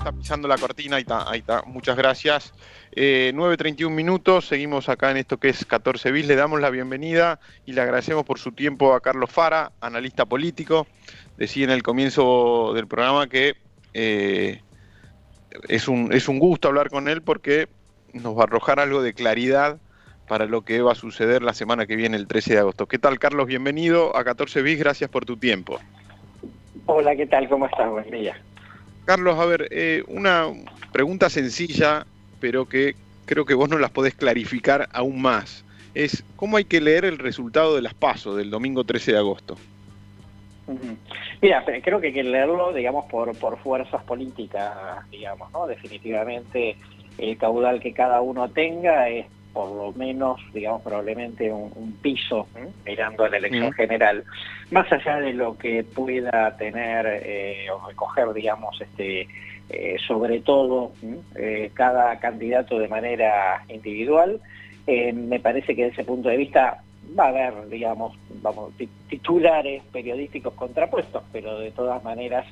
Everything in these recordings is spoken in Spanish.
está pisando la cortina, ahí está, muchas gracias. 9:31 minutos, seguimos acá en esto que es 14 bis, le damos la bienvenida y le agradecemos por su tiempo a Carlos Fara, analista político. Decía en el comienzo del programa que es un gusto hablar con él porque nos va a arrojar algo de claridad para lo que va a suceder la semana que viene, el 13 de agosto. ¿Qué tal, Carlos? Bienvenido a 14 bis, gracias por tu tiempo. Hola, ¿qué tal? ¿Cómo estás? Buen día. Carlos, a ver, una pregunta sencilla, pero que creo que vos nos las podés clarificar aún más. Es, ¿cómo hay que leer el resultado de las PASO del domingo 13 de agosto? Mira, creo que hay que leerlo, digamos, por fuerzas políticas, digamos, ¿no? Definitivamente el caudal que cada uno tenga es por lo menos, digamos, probablemente un piso, mirando a la elección general, más allá de lo que pueda tener o recoger, digamos, sobre todo cada candidato de manera individual. Me parece que desde ese punto de vista va a haber, digamos, titulares periodísticos contrapuestos, pero de todas maneras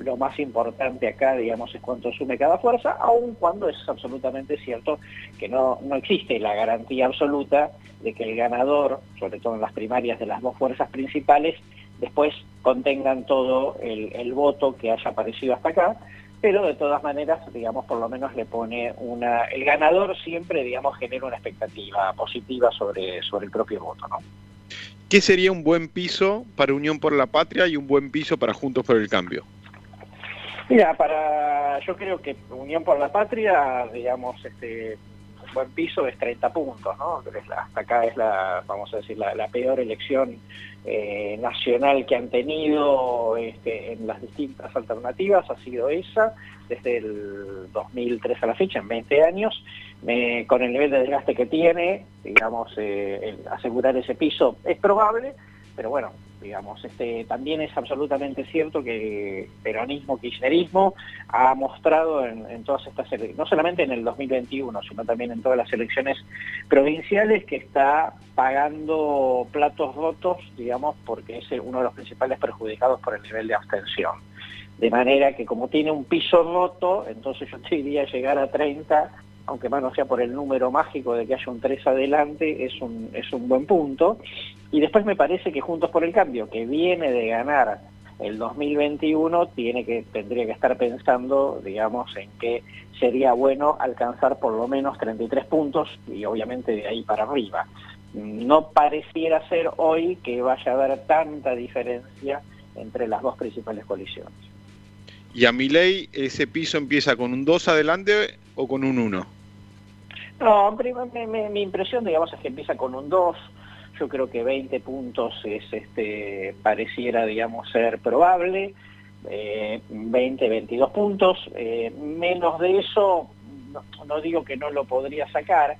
lo más importante acá, digamos, es cuánto sume cada fuerza, aun cuando es absolutamente cierto que no existe la garantía absoluta de que el ganador, sobre todo en las primarias de las dos fuerzas principales, después contengan todo el voto que haya aparecido hasta acá, pero de todas maneras, digamos, por lo menos le pone el ganador siempre, digamos, genera una expectativa positiva sobre el propio voto, ¿no? ¿Qué sería un buen piso para Unión por la Patria y un buen piso para Juntos por el Cambio? Mira, yo creo que Unión por la Patria, digamos, un buen piso es 30 puntos, ¿no? Hasta acá es vamos a decir, la peor elección nacional que han tenido en las distintas alternativas, ha sido esa, desde el 2003 a la fecha, en 20 años, con el nivel de desgaste que tiene, digamos, asegurar ese piso es probable, pero bueno, digamos, también es absolutamente cierto que peronismo, kirchnerismo ha mostrado en todas estas elecciones, no solamente en el 2021, sino también en todas las elecciones provinciales, que está pagando platos rotos, digamos, porque es uno de los principales perjudicados por el nivel de abstención. De manera que como tiene un piso roto, entonces yo te diría llegar a 30, aunque más no sea por el número mágico de que haya un 3 adelante, es un buen punto. Y después me parece que Juntos por el Cambio, que viene de ganar el 2021, tendría que estar pensando, digamos, en que sería bueno alcanzar por lo menos 33 puntos y obviamente de ahí para arriba. No pareciera ser hoy que vaya a haber tanta diferencia entre las dos principales coaliciones. ¿Y a Milei ese piso empieza con un 2 adelante o con un 1? No, mi impresión, digamos, es que empieza con un 2. Yo creo que 20 puntos pareciera, digamos, ser probable. 20, 22 puntos. Menos de eso, no digo que no lo podría sacar.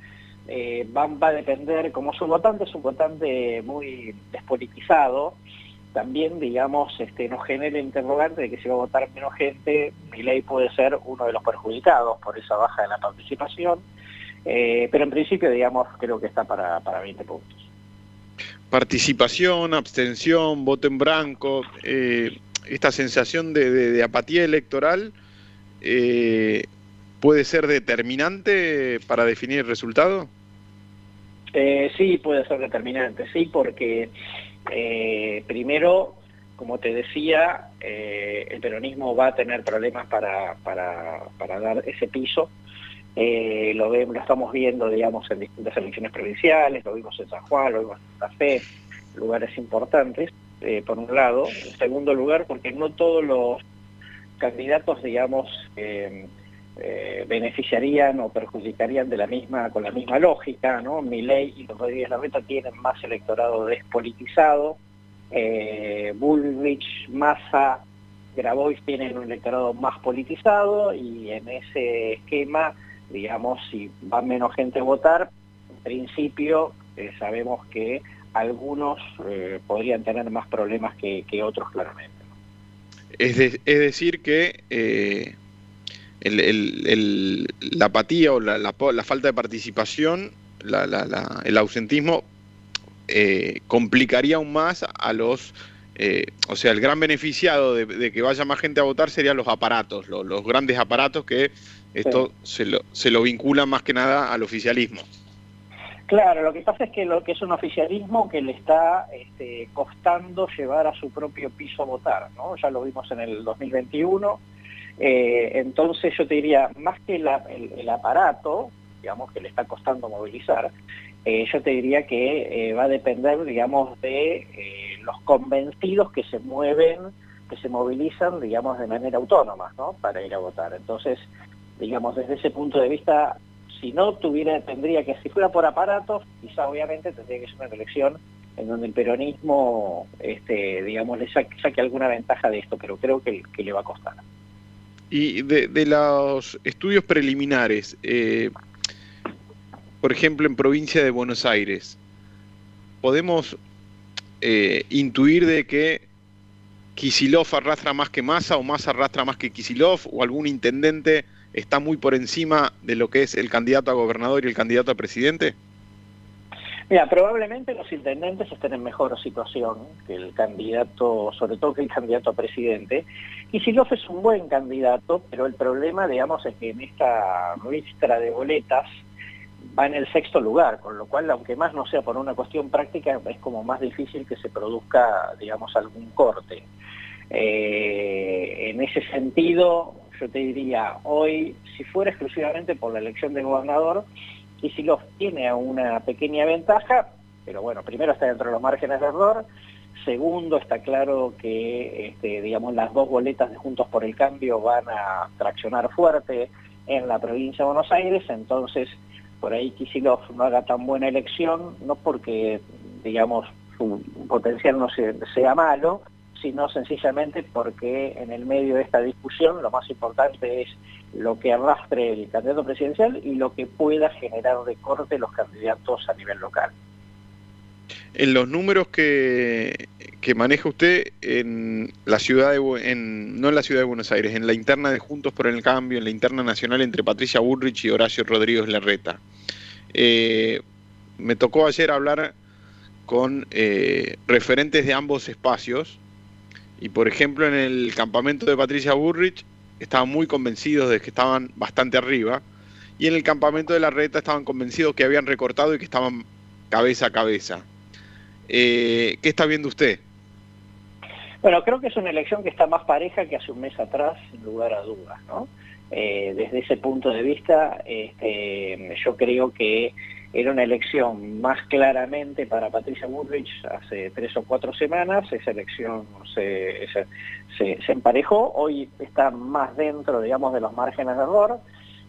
Va a depender, como su votante es un votante muy despolitizado, también, digamos, nos genera el interrogante de que si va a votar menos gente, Milei puede ser uno de los perjudicados por esa baja de la participación. Pero en principio, digamos, creo que está para 20 puntos. Participación, abstención, voto en blanco, esta sensación de apatía electoral ¿puede ser determinante para definir el resultado? Sí, puede ser determinante, sí, porque primero, como te decía, el peronismo va a tener problemas para dar ese piso. Lo estamos viendo, digamos, en distintas elecciones provinciales, lo vimos en San Juan, lo vimos en Santa Fe, lugares importantes, por un lado. En segundo lugar, porque no todos los candidatos, digamos, beneficiarían o perjudicarían con la misma lógica, ¿no? Milei y Rodríguez Larreta tienen más electorado despolitizado, Bullrich, Massa, Grabois tienen un electorado más politizado, y en ese esquema, digamos, si va menos gente a votar, en principio sabemos que algunos podrían tener más problemas que otros, claramente. Es decir que la apatía o la falta de participación, el ausentismo, complicaría aún más a los o sea, el gran beneficiado de que vaya más gente a votar serían los aparatos, los grandes aparatos que esto se lo vinculan más que nada al oficialismo. Claro, lo que pasa es que lo que es un oficialismo que le está costando llevar a su propio piso a votar, ¿no? Ya lo vimos en el 2021, entonces yo te diría, más que el aparato, digamos, que le está costando movilizar, yo te diría que va a depender, digamos, de los convencidos que se mueven, que se movilizan, digamos, de manera autónoma, ¿no? Para ir a votar. Entonces, digamos, desde ese punto de vista, si fuera por aparatos, quizá obviamente tendría que ser una elección en donde el peronismo, digamos, le saque alguna ventaja de esto, pero creo que le va a costar. Y de los estudios preliminares, por ejemplo, en provincia de Buenos Aires, ¿podemos intuir de que Kicillof arrastra más que Massa o Massa arrastra más que Kicillof, o algún intendente está muy por encima de lo que es el candidato a gobernador y el candidato a presidente? Mira, probablemente los intendentes estén en mejor situación que el candidato, sobre todo que el candidato a presidente. Kicillof es un buen candidato, pero el problema, digamos, es que en esta ristra de boletas va en el 6º lugar, con lo cual, aunque más no sea por una cuestión práctica, es como más difícil que se produzca, digamos, algún corte. En ese sentido, yo te diría, hoy, si fuera exclusivamente por la elección de gobernador, Kicillof tiene una pequeña ventaja, pero bueno, primero está dentro de los márgenes de error, segundo está claro que, digamos, las dos boletas de Juntos por el Cambio van a traccionar fuerte en la provincia de Buenos Aires, entonces por ahí Kicillof no haga tan buena elección, no porque, digamos, su potencial no sea malo, sino sencillamente porque en el medio de esta discusión lo más importante es lo que arrastre el candidato presidencial y lo que pueda generar de corte los candidatos a nivel local. En los números que maneja usted en la ciudad no en la ciudad de Buenos Aires, en la interna de Juntos por el Cambio, en la interna nacional entre Patricia Bullrich y Horacio Rodríguez Larreta, me tocó ayer hablar con referentes de ambos espacios. Y por ejemplo, en el campamento de Patricia Bullrich estaban muy convencidos de que estaban bastante arriba, y en el campamento de Larreta estaban convencidos que habían recortado y que estaban cabeza a cabeza. ¿Qué está viendo usted? Bueno, creo que es una elección que está más pareja que hace un mes atrás, sin lugar a dudas, ¿no? Desde ese punto de vista, yo creo que era una elección más claramente para Patricia Bullrich hace 3 o 4 semanas. Esa elección se emparejó, hoy está más dentro, digamos, de los márgenes de error.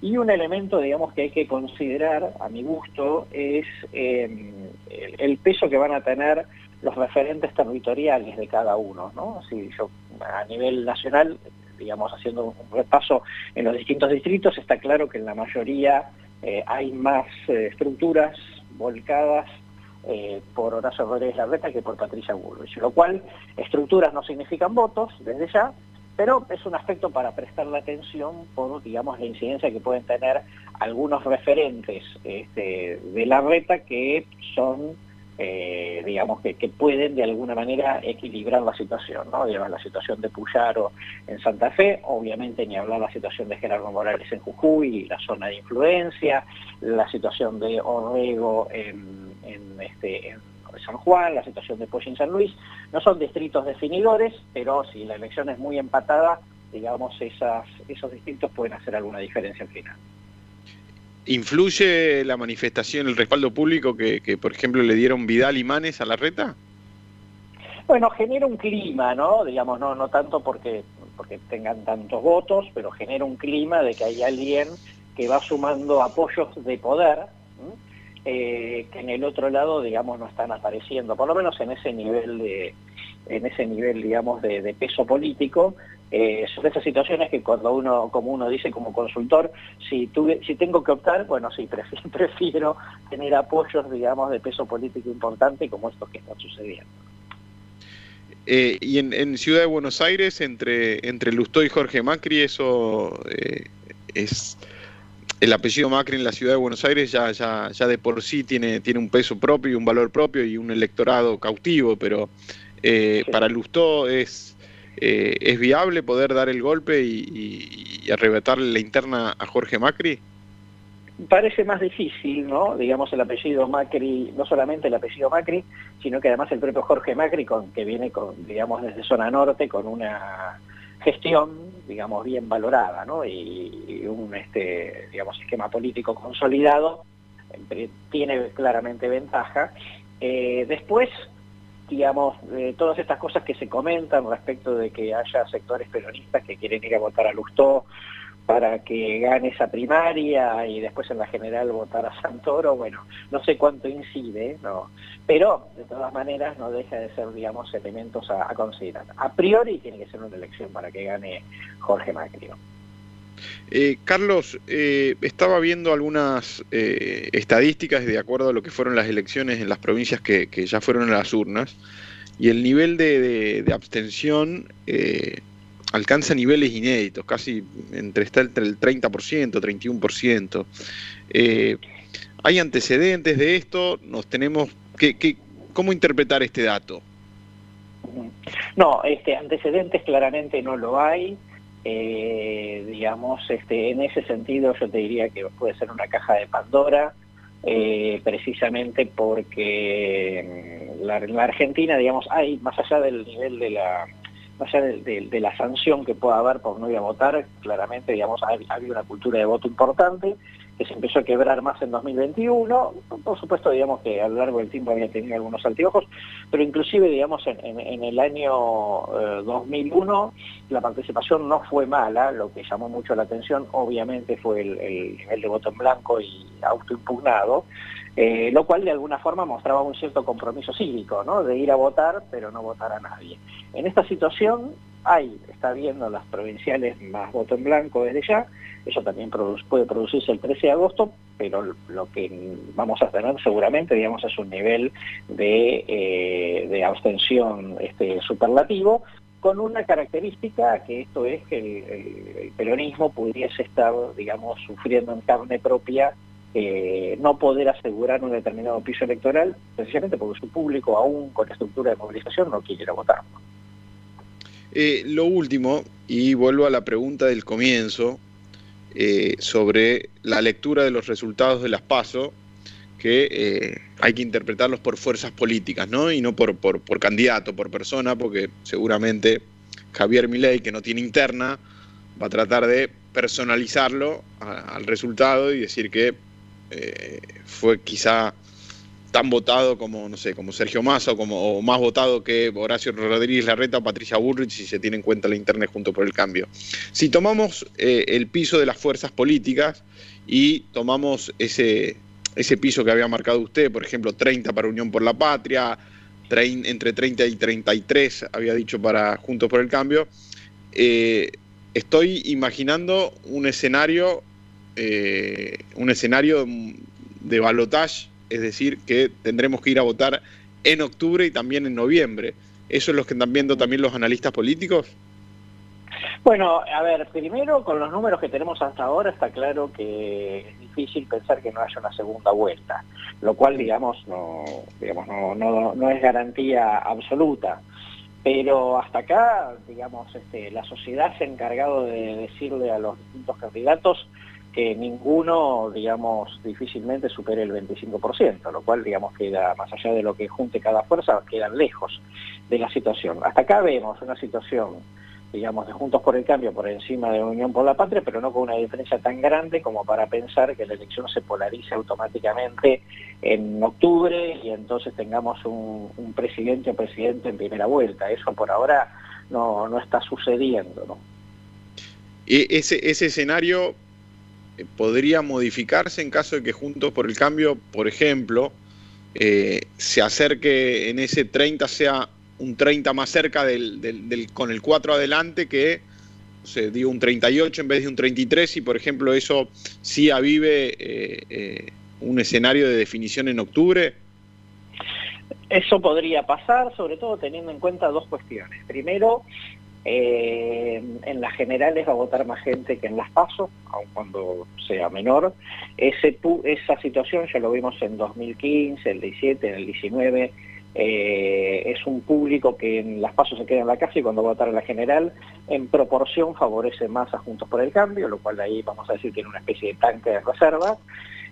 Y un elemento, digamos, que hay que considerar, a mi gusto, es el peso que van a tener los referentes territoriales de cada uno, ¿no? Si yo, a nivel nacional, digamos, haciendo un repaso en los distintos distritos, está claro que en la mayoría hay más estructuras volcadas por Horacio Rodríguez Larreta que por Patricia Bullrich, lo cual estructuras no significan votos desde ya, pero es un aspecto para prestarle atención por, digamos, la incidencia que pueden tener algunos referentes de Larreta que son, digamos, que pueden de alguna manera equilibrar la situación, ¿no? Digamos, la situación de Puyaro en Santa Fe, obviamente ni hablar la situación de Gerardo Morales en Jujuy, la zona de influencia, la situación de Orrego en San Juan, la situación de Polla en San Luis. No son distritos definidores, pero si la elección es muy empatada, digamos, esos distritos pueden hacer alguna diferencia al final. ¿Influye la manifestación, el respaldo público que por ejemplo, le dieron Vidal y Manes a Larreta? Bueno, genera un clima, ¿no? Digamos, no tanto porque tengan tantos votos, pero genera un clima de que hay alguien que va sumando apoyos de poder, que en el otro lado, digamos, no están apareciendo, por lo menos en ese nivel digamos, de peso político. Son esas situaciones que cuando uno, como uno dice como consultor, si tengo que optar, bueno, sí, prefiero tener apoyos, digamos, de peso político importante como estos que están sucediendo. Y en Ciudad de Buenos Aires, entre Lustó y Jorge Macri, eso es... El apellido Macri en la Ciudad de Buenos Aires ya de por sí tiene un peso propio y un valor propio y un electorado cautivo, pero Sí. ¿Para Lustó es viable poder dar el golpe y arrebatarle la interna a Jorge Macri? Parece más difícil, ¿no? Digamos, el apellido Macri, no solamente el apellido Macri, sino que además el propio Jorge Macri, que viene, digamos, desde zona norte, con una gestión, digamos, bien valorada, ¿no? Y un, digamos, esquema político consolidado, tiene claramente ventaja. Después, digamos, todas estas cosas que se comentan respecto de que haya sectores peronistas que quieren ir a votar a Lustó para que gane esa primaria y después en la general votar a Santoro, bueno, no sé cuánto incide, ¿no? Pero de todas maneras no deja de ser, digamos, elementos a considerar. A priori tiene que ser una elección para que gane Jorge Macri, ¿no? Carlos, estaba viendo algunas estadísticas de acuerdo a lo que fueron las elecciones en las provincias que ya fueron a las urnas, y el nivel de abstención alcanza niveles inéditos, casi está entre el 30%, 31%. ¿Hay antecedentes de esto? ¿Cómo interpretar este dato? No, antecedentes claramente no lo hay. Digamos, en ese sentido yo te diría que puede ser una caja de Pandora, precisamente porque la Argentina, digamos, hay, más allá del nivel de la sanción que pueda haber por no ir a votar, claramente, digamos, ha habido una cultura de voto importante que se empezó a quebrar más en 2021, por supuesto, digamos que a lo largo del tiempo había tenido algunos altibajos, pero inclusive, digamos, en el año 2001 la participación no fue mala. Lo que llamó mucho la atención, obviamente, fue el nivel de voto en blanco y autoimpugnado, lo cual de alguna forma mostraba un cierto compromiso cívico, ¿no? De ir a votar, pero no votar a nadie. En esta situación está habiendo las provinciales más voto en blanco desde ya. Eso también puede producirse el 13 de agosto, pero lo que vamos a tener seguramente, digamos, es un nivel de abstención superlativo, con una característica, que esto es que el peronismo pudiese estar, digamos, sufriendo en carne propia no poder asegurar un determinado piso electoral, precisamente porque su público, aún con estructura de movilización, no quiere ir a votar. Lo último, y vuelvo a la pregunta del comienzo, sobre la lectura de los resultados de las PASO, que hay que interpretarlos por fuerzas políticas, ¿no? Y no por candidato, por persona, porque seguramente Javier Milei, que no tiene interna, va a tratar de personalizarlo al resultado y decir que fue quizá tan votado como, no sé, como Sergio Massa o más votado que Horacio Rodríguez Larreta o Patricia Bullrich, si se tiene en cuenta la interna Juntos por el Cambio. Si tomamos el piso de las fuerzas políticas y tomamos ese piso que había marcado usted, por ejemplo, 30 para Unión por la Patria, entre 30 y 33 había dicho para Juntos por el Cambio, estoy imaginando un escenario de balotaje, es decir, que tendremos que ir a votar en octubre y también en noviembre. ¿Eso es lo que están viendo también los analistas políticos? Bueno, a ver, primero, con los números que tenemos hasta ahora, está claro que es difícil pensar que no haya una segunda vuelta, lo cual, digamos, no es garantía absoluta. Pero hasta acá, digamos, la sociedad se ha encargado de decirle a los distintos candidatos que ninguno, digamos, difícilmente supere el 25%, lo cual, digamos, queda, más allá de lo que junte cada fuerza, quedan lejos de la situación. Hasta acá vemos una situación, digamos, de Juntos por el Cambio por encima de Unión por la Patria, pero no con una diferencia tan grande como para pensar que la elección se polarice automáticamente en octubre y entonces tengamos un presidente o presidente en primera vuelta. Eso por ahora no está sucediendo, ¿no? Ese escenario podría modificarse en caso de que Juntos por el Cambio, por ejemplo, se acerque en ese 30, sea un 30 más cerca con el 4 adelante que, no sé, digo un 38 en vez de un 33, y por ejemplo eso sí avive un escenario de definición en octubre. Eso podría pasar, sobre todo teniendo en cuenta dos cuestiones. Primero, en las generales va a votar más gente que en las PASO, aun cuando sea menor. Esa situación ya lo vimos en 2015, el 17, en el 19, es un público que en las PASO se queda en la casa y cuando va a votar en la general, en proporción favorece más a Juntos por el Cambio, lo cual ahí vamos a decir tiene una especie de tanque de reserva.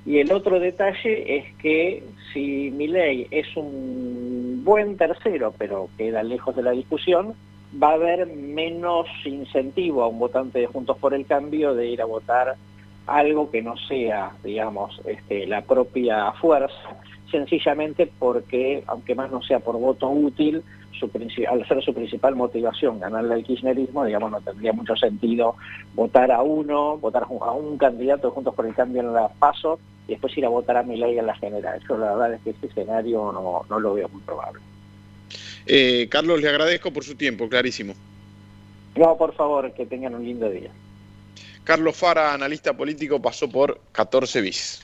Y el otro detalle es que si Milei es un buen tercero, pero queda lejos de la discusión, va a haber menos incentivo a un votante de Juntos por el Cambio de ir a votar algo que no sea, digamos, la propia fuerza, sencillamente porque, aunque más no sea por voto útil, al ser su principal motivación ganarle al kirchnerismo, digamos, no tendría mucho sentido votar a un candidato de Juntos por el Cambio en la PASO y después ir a votar a Milei en la general. Yo la verdad es que este escenario no lo veo muy probable. Carlos, le agradezco por su tiempo, clarísimo. No, por favor, que tengan un lindo día. Carlos Fara, analista político, pasó por 14 bis.